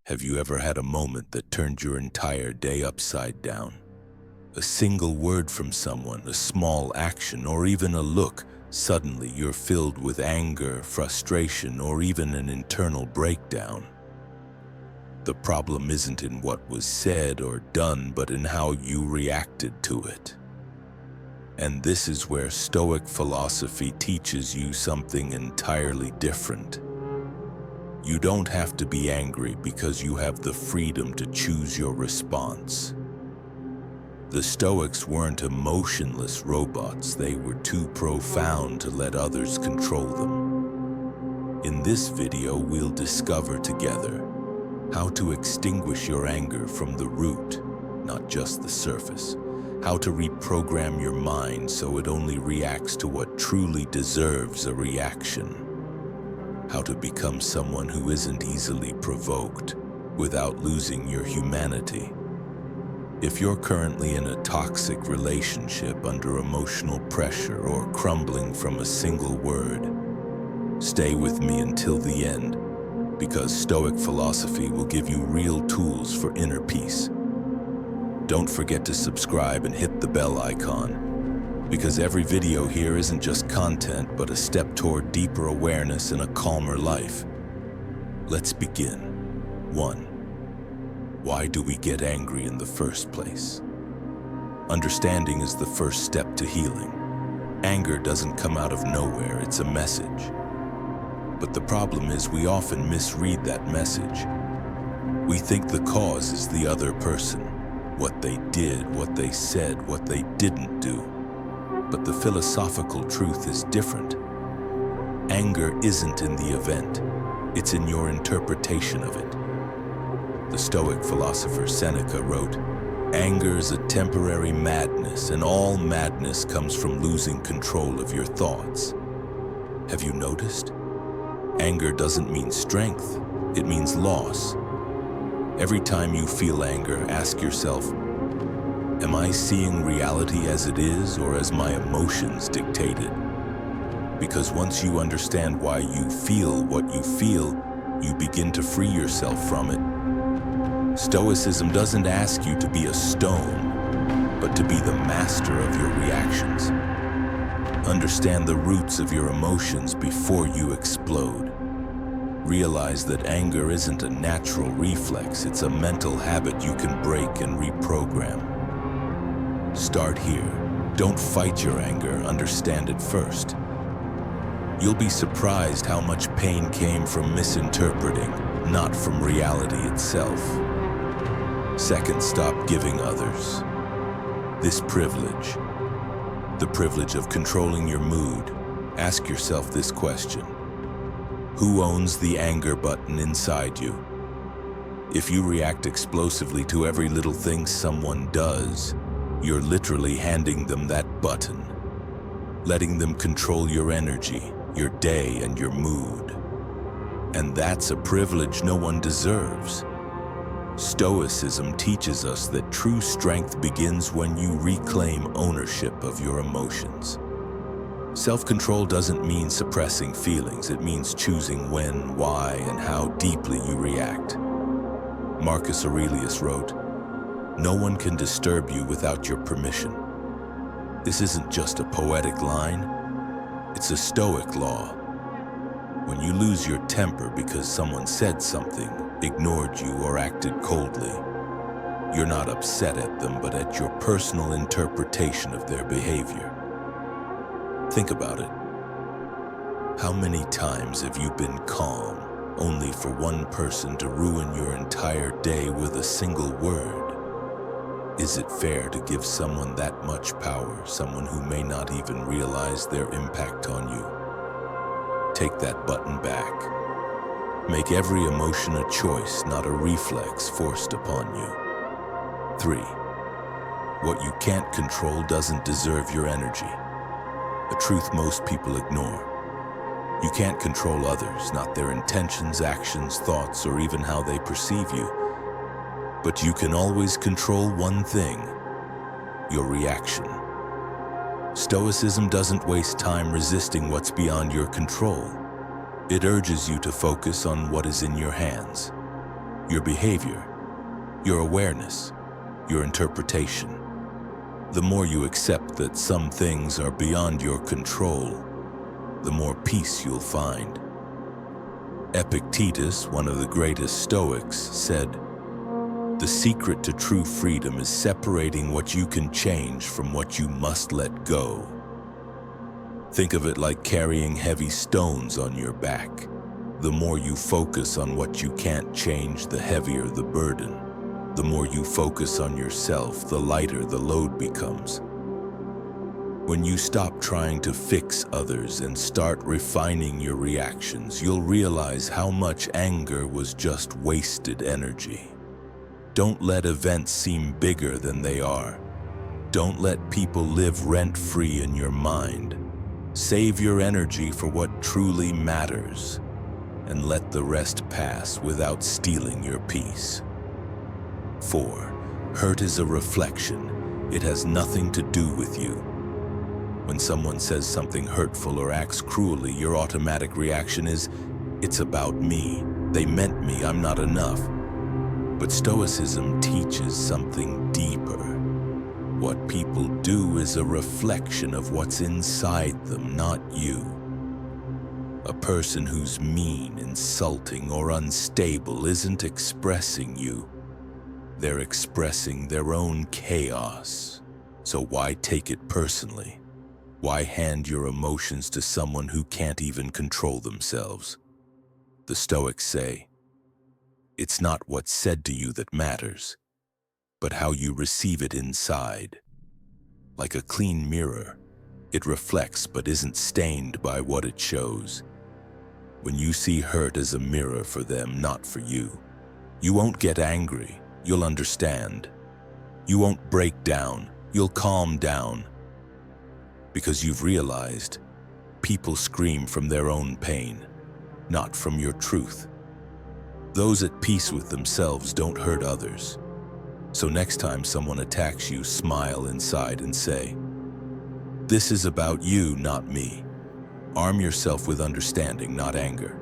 Have you ever had a moment that turned your entire day upside down? A single word from someone, a small action, or even a look, suddenly you're filled with anger, frustration, or even an internal breakdown. The problem isn't in what was said or done, but in how you reacted to it. And this is where Stoic philosophy teaches you something entirely different. You don't have to be angry because you have the freedom to choose your response. The Stoics weren't emotionless robots, they were too profound to let others control them. In this video, we'll discover together how to extinguish your anger from the root, not just the surface. How to reprogram your mind so it only reacts to what truly deserves a reaction. How to become someone who isn't easily provoked without losing your humanity. If you're currently in a toxic relationship under emotional pressure or crumbling from a single word, stay with me until the end, because Stoic philosophy will give you real tools for inner peace. Don't forget to subscribe and hit the bell icon, because every video here isn't just content, but a step toward deeper awareness and a calmer life. Let's begin. 1. Why do we get angry in the first place? Understanding is the first step to healing. Anger doesn't come out of nowhere, it's a message. But the problem is we often misread that message. We think the cause is the other person, what they did, what they said, what they didn't do. But the philosophical truth is different. Anger isn't in the event, it's in your interpretation of it. The Stoic philosopher Seneca wrote, "Anger is a temporary madness, and all madness comes from losing control of your thoughts." Have you noticed? Anger doesn't mean strength, it means loss. Every time you feel anger, ask yourself, am I seeing reality as it is or as my emotions dictate it? Because once you understand why you feel what you feel, you begin to free yourself from it. Stoicism doesn't ask you to be a stone, but to be the master of your reactions. Understand the roots of your emotions before you explode. Realize that anger isn't a natural reflex, it's a mental habit you can break and reprogram. Start here. Don't fight your anger, understand it first. You'll be surprised how much pain came from misinterpreting, not from reality itself. Second, stop giving others this privilege. The privilege of controlling your mood. Ask yourself this question. Who owns the anger button inside you? If you react explosively to every little thing someone does, you're literally handing them that button, letting them control your energy, your day, and your mood. And that's a privilege no one deserves. Stoicism teaches us that true strength begins when you reclaim ownership of your emotions. Self-control doesn't mean suppressing feelings, it means choosing when, why, and how deeply you react. Marcus Aurelius wrote, "No one can disturb you without your permission." This isn't just a poetic line, it's a Stoic law. When you lose your temper because someone said something, ignored you, or acted coldly, you're not upset at them, but at your personal interpretation of their behavior. Think about it. How many times have you been calm, only for one person to ruin your entire day with a single word? Is it fair to give someone that much power, someone who may not even realize their impact on you? Take that button back. Make every emotion a choice, not a reflex forced upon you. 3. What you can't control doesn't deserve your energy. A truth most people ignore. You can't control others, not their intentions, actions, thoughts, or even how they perceive you. But you can always control one thing: your reaction. Stoicism doesn't waste time resisting what's beyond your control. It urges you to focus on what is in your hands. your behavior, your awareness, your interpretation. The more you accept that some things are beyond your control, the more peace you'll find. Epictetus, one of the greatest Stoics, said, "The secret to true freedom is separating what you can change from what you must let go." Think of it like carrying heavy stones on your back. The more you focus on what you can't change, the heavier the burden. The more you focus on yourself, the lighter the load becomes. When you stop trying to fix others and start refining your reactions, you'll realize how much anger was just wasted energy. Don't let events seem bigger than they are. Don't let people live rent-free in your mind. Save your energy for what truly matters, and let the rest pass without stealing your peace. 4. Hurt is a reflection. It has nothing to do with you. When someone says something hurtful or acts cruelly, your automatic reaction is, "It's about me. They meant me. I'm not enough." But Stoicism teaches something deeper. What people do is a reflection of what's inside them, not you. A person who's mean, insulting, or unstable isn't expressing you. They're expressing their own chaos. So why take it personally? Why hand your emotions to someone who can't even control themselves? The Stoics say, "It's not what's said to you that matters, but how you receive it inside." Like a clean mirror, it reflects but isn't stained by what it shows. When you see hurt as a mirror for them, not for you, you won't get angry, you'll understand. You won't break down, you'll calm down. Because you've realized people scream from their own pain, not from your truth. Those at peace with themselves don't hurt others. So next time someone attacks you, smile inside and say, "This is about you, not me." Arm yourself with understanding, not anger.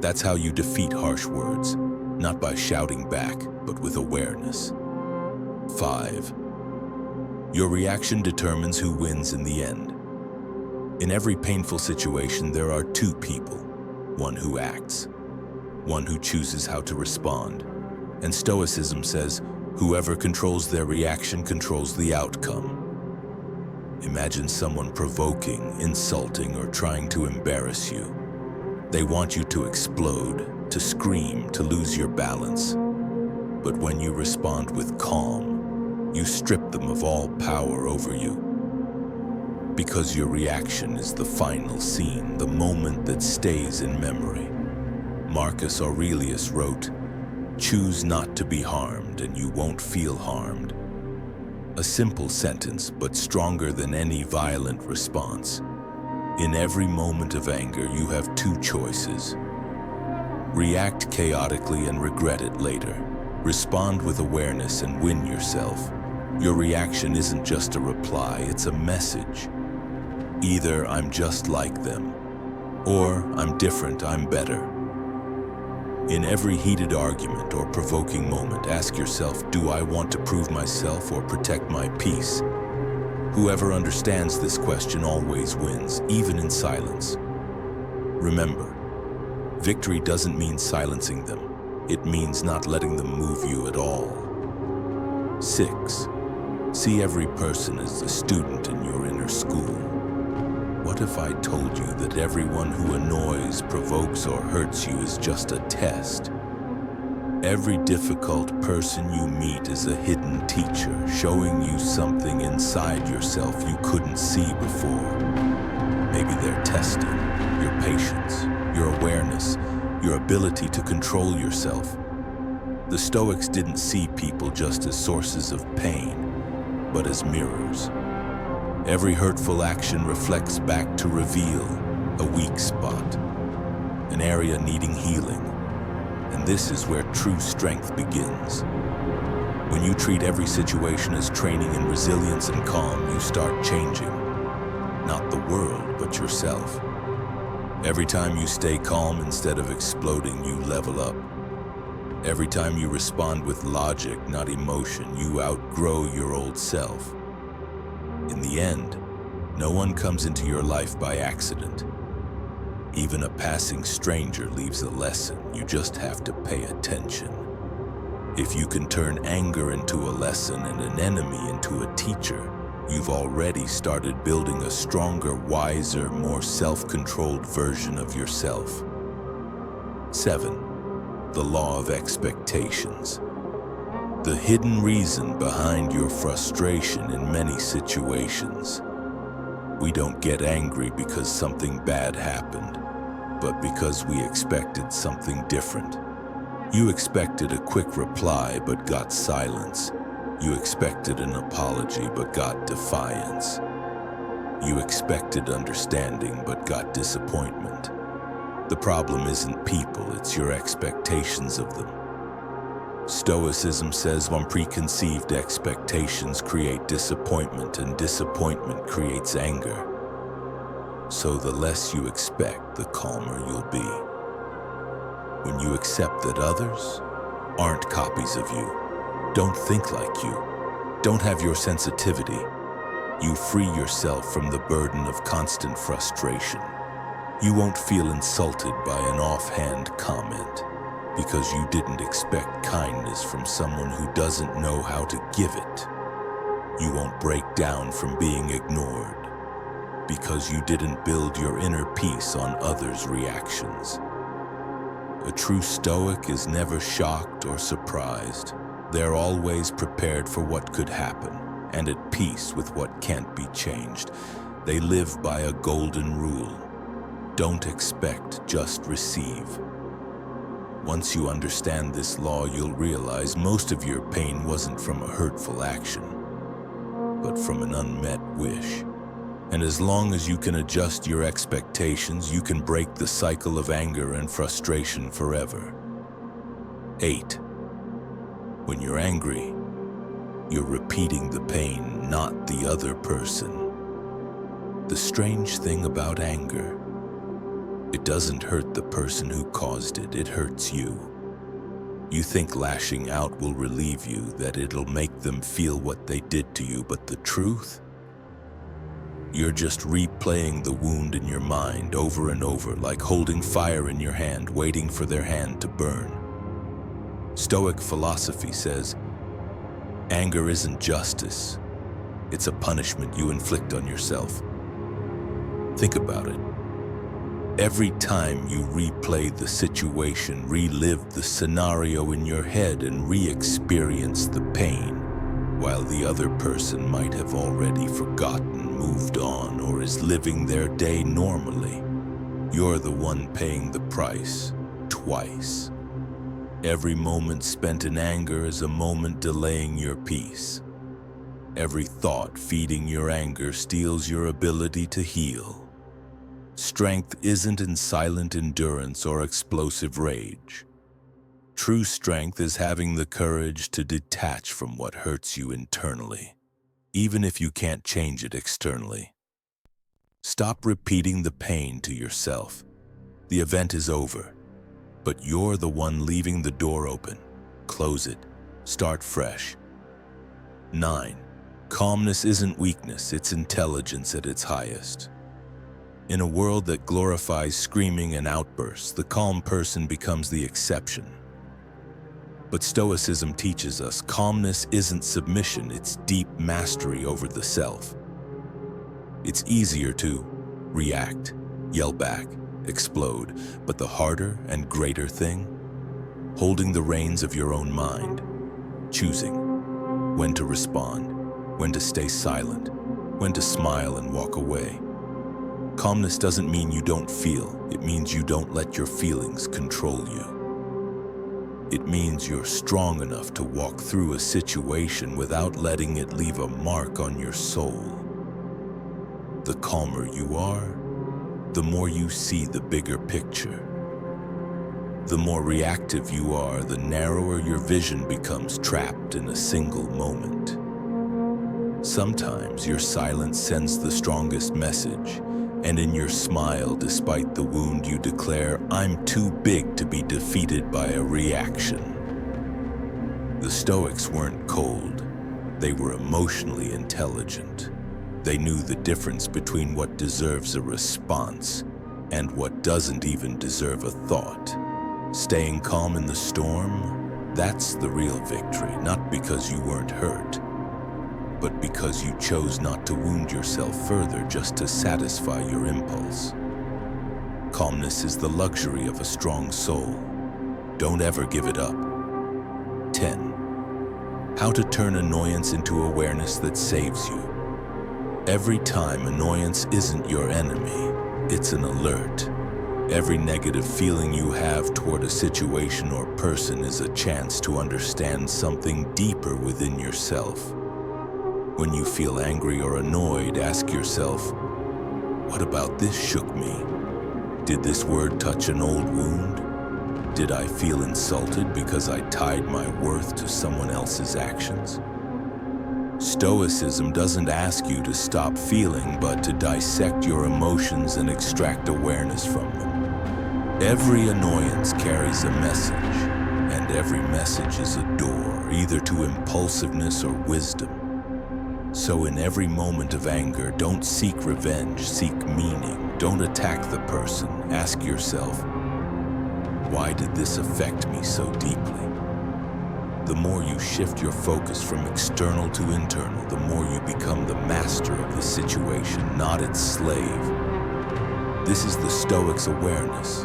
That's how you defeat harsh words, not by shouting back, but with awareness. 5. Your reaction determines who wins in the end. In every painful situation, there are two people, one who acts, one who chooses how to respond. And Stoicism says, whoever controls their reaction controls the outcome. Imagine someone provoking, insulting, or trying to embarrass you. They want you to explode, to scream, to lose your balance. But when you respond with calm, you strip them of all power over you. Because your reaction is the final scene, the moment that stays in memory. Marcus Aurelius wrote, "Choose not to be harmed, and you won't feel harmed." A simple sentence, but stronger than any violent response. In every moment of anger, you have two choices. React chaotically and regret it later. Respond with awareness and win yourself. Your reaction isn't just a reply, it's a message. Either I'm just like them, or I'm different, I'm better. In every heated argument or provoking moment, ask yourself, do I want to prove myself or protect my peace? Whoever understands this question always wins, even in silence. Remember, victory doesn't mean silencing them. It means not letting them move you at all. 6. See every person as a student in your inner school. What if I told you that everyone who annoys, provokes, or hurts you is just a test? Every difficult person you meet is a hidden teacher, showing you something inside yourself you couldn't see before. Maybe they're testing your patience, your awareness, your ability to control yourself. The Stoics didn't see people just as sources of pain, but as mirrors. Every hurtful action reflects back to reveal a weak spot, an area needing healing. And this is where true strength begins. When you treat every situation as training in resilience and calm, you start changing. Not the world, but yourself. Every time you stay calm instead of exploding, you level up. Every time you respond with logic, not emotion, you outgrow your old self. In the end, no one comes into your life by accident. Even a passing stranger leaves a lesson. You just have to pay attention. If you can turn anger into a lesson and an enemy into a teacher, you've already started building a stronger, wiser, more self-controlled version of yourself. 7. The law of expectations. The hidden reason behind your frustration in many situations. We don't get angry because something bad happened, but because we expected something different. You expected a quick reply but got silence. You expected an apology but got defiance. You expected understanding but got disappointment. The problem isn't people, it's your expectations of them. Stoicism says when preconceived expectations create disappointment and disappointment creates anger. So the less you expect, the calmer you'll be. When you accept that others aren't copies of you, don't think like you, don't have your sensitivity, you free yourself from the burden of constant frustration. You won't feel insulted by an offhand comment because you didn't expect kindness from someone who doesn't know how to give it. You won't break down from being ignored because you didn't build your inner peace on others' reactions. A true Stoic is never shocked or surprised. They're always prepared for what could happen and at peace with what can't be changed. They live by a golden rule. Don't expect, just receive. Once you understand this law, you'll realize most of your pain wasn't from a hurtful action, but from an unmet wish. And as long as you can adjust your expectations, you can break the cycle of anger and frustration forever. 8. When you're angry, you're repeating the pain, not the other person. The strange thing about anger, it doesn't hurt the person who caused it, it hurts you. You think lashing out will relieve you, that it'll make them feel what they did to you, but the truth? You're just replaying the wound in your mind over and over, like holding fire in your hand, waiting for their hand to burn. Stoic philosophy says, anger isn't justice, it's a punishment you inflict on yourself. Think about it. Every time you replay the situation, relive the scenario in your head and re-experience the pain, while the other person might have already forgotten, moved on, or is living their day normally, you're the one paying the price twice. Every moment spent in anger is a moment delaying your peace. Every thought feeding your anger steals your ability to heal. Strength isn't in silent endurance or explosive rage. True strength is having the courage to detach from what hurts you internally, even if you can't change it externally. Stop repeating the pain to yourself. The event is over, but you're the one leaving the door open. Close it. Start fresh. 9. Calmness isn't weakness, it's intelligence at its highest. In a world that glorifies screaming and outbursts, the calm person becomes the exception. But Stoicism teaches us calmness isn't submission, it's deep mastery over the self. It's easier to react, yell back, explode, but the harder and greater thing? Holding the reins of your own mind, choosing when to respond, when to stay silent, when to smile and walk away. Calmness doesn't mean you don't feel, it means you don't let your feelings control you. It means you're strong enough to walk through a situation without letting it leave a mark on your soul. The calmer you are, the more you see the bigger picture. The more reactive you are, the narrower your vision becomes, trapped in a single moment. Sometimes your silence sends the strongest message, and in your smile, despite the wound, you declare, I'm too big to be defeated by a reaction. The Stoics weren't cold. They were emotionally intelligent. They knew the difference between what deserves a response and what doesn't even deserve a thought. Staying calm in the storm, that's the real victory, not because you weren't hurt, but because you chose not to wound yourself further just to satisfy your impulse. Calmness is the luxury of a strong soul. Don't ever give it up. 10. How to turn annoyance into awareness that saves you. Every time, annoyance isn't your enemy, it's an alert. Every negative feeling you have toward a situation or person is a chance to understand something deeper within yourself. When you feel angry or annoyed, ask yourself, what about this shook me? Did this word touch an old wound? Did I feel insulted because I tied my worth to someone else's actions? Stoicism doesn't ask you to stop feeling, but to dissect your emotions and extract awareness from them. Every annoyance carries a message, and every message is a door, either to impulsiveness or wisdom. So in every moment of anger, don't seek revenge, seek meaning. Don't attack the person. Ask yourself, why did this affect me so deeply? The more you shift your focus from external to internal, the more you become the master of the situation, not its slave. This is the Stoic's awareness,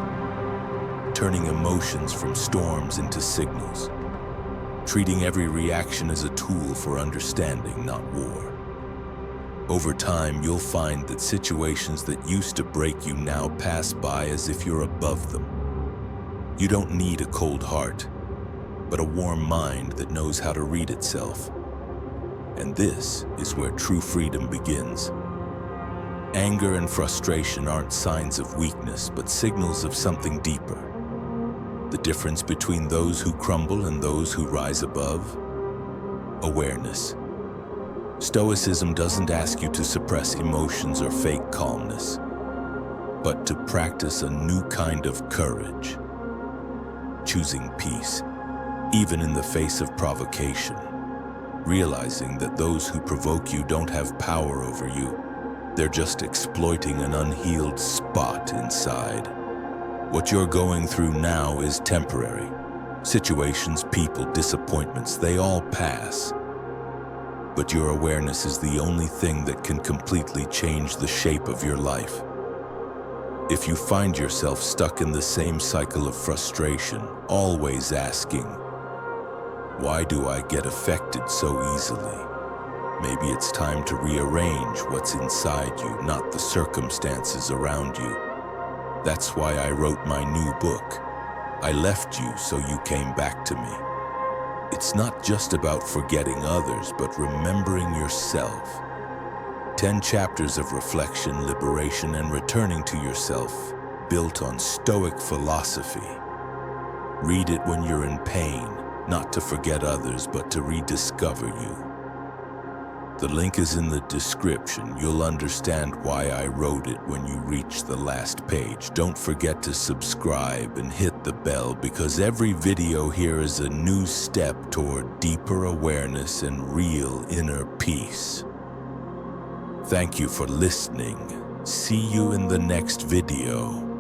turning emotions from storms into signals, treating every reaction as a tool for understanding, not war. Over time, you'll find that situations that used to break you now pass by as if you're above them. You don't need a cold heart, but a warm mind that knows how to read itself. And this is where true freedom begins. Anger and frustration aren't signs of weakness, but signals of something deeper. The difference between those who crumble and those who rise above? Awareness. Stoicism doesn't ask you to suppress emotions or fake calmness, but to practice a new kind of courage. Choosing peace, even in the face of provocation. Realizing that those who provoke you don't have power over you. They're just exploiting an unhealed spot inside. What you're going through now is temporary. Situations, people, disappointments, they all pass. But your awareness is the only thing that can completely change the shape of your life. If you find yourself stuck in the same cycle of frustration, always asking, why do I get affected so easily? Maybe it's time to rearrange what's inside you, not the circumstances around you. That's why I wrote my new book. I left you so you came back to me. It's not just about forgetting others, but remembering yourself. 10 chapters of reflection, liberation, and returning to yourself, built on Stoic philosophy. Read it when you're in pain, not to forget others, but to rediscover you. The link is in the description. You'll understand why I wrote it when you reach the last page. Don't forget to subscribe and hit the bell, because every video here is a new step toward deeper awareness and real inner peace. Thank you for listening. See you in the next video.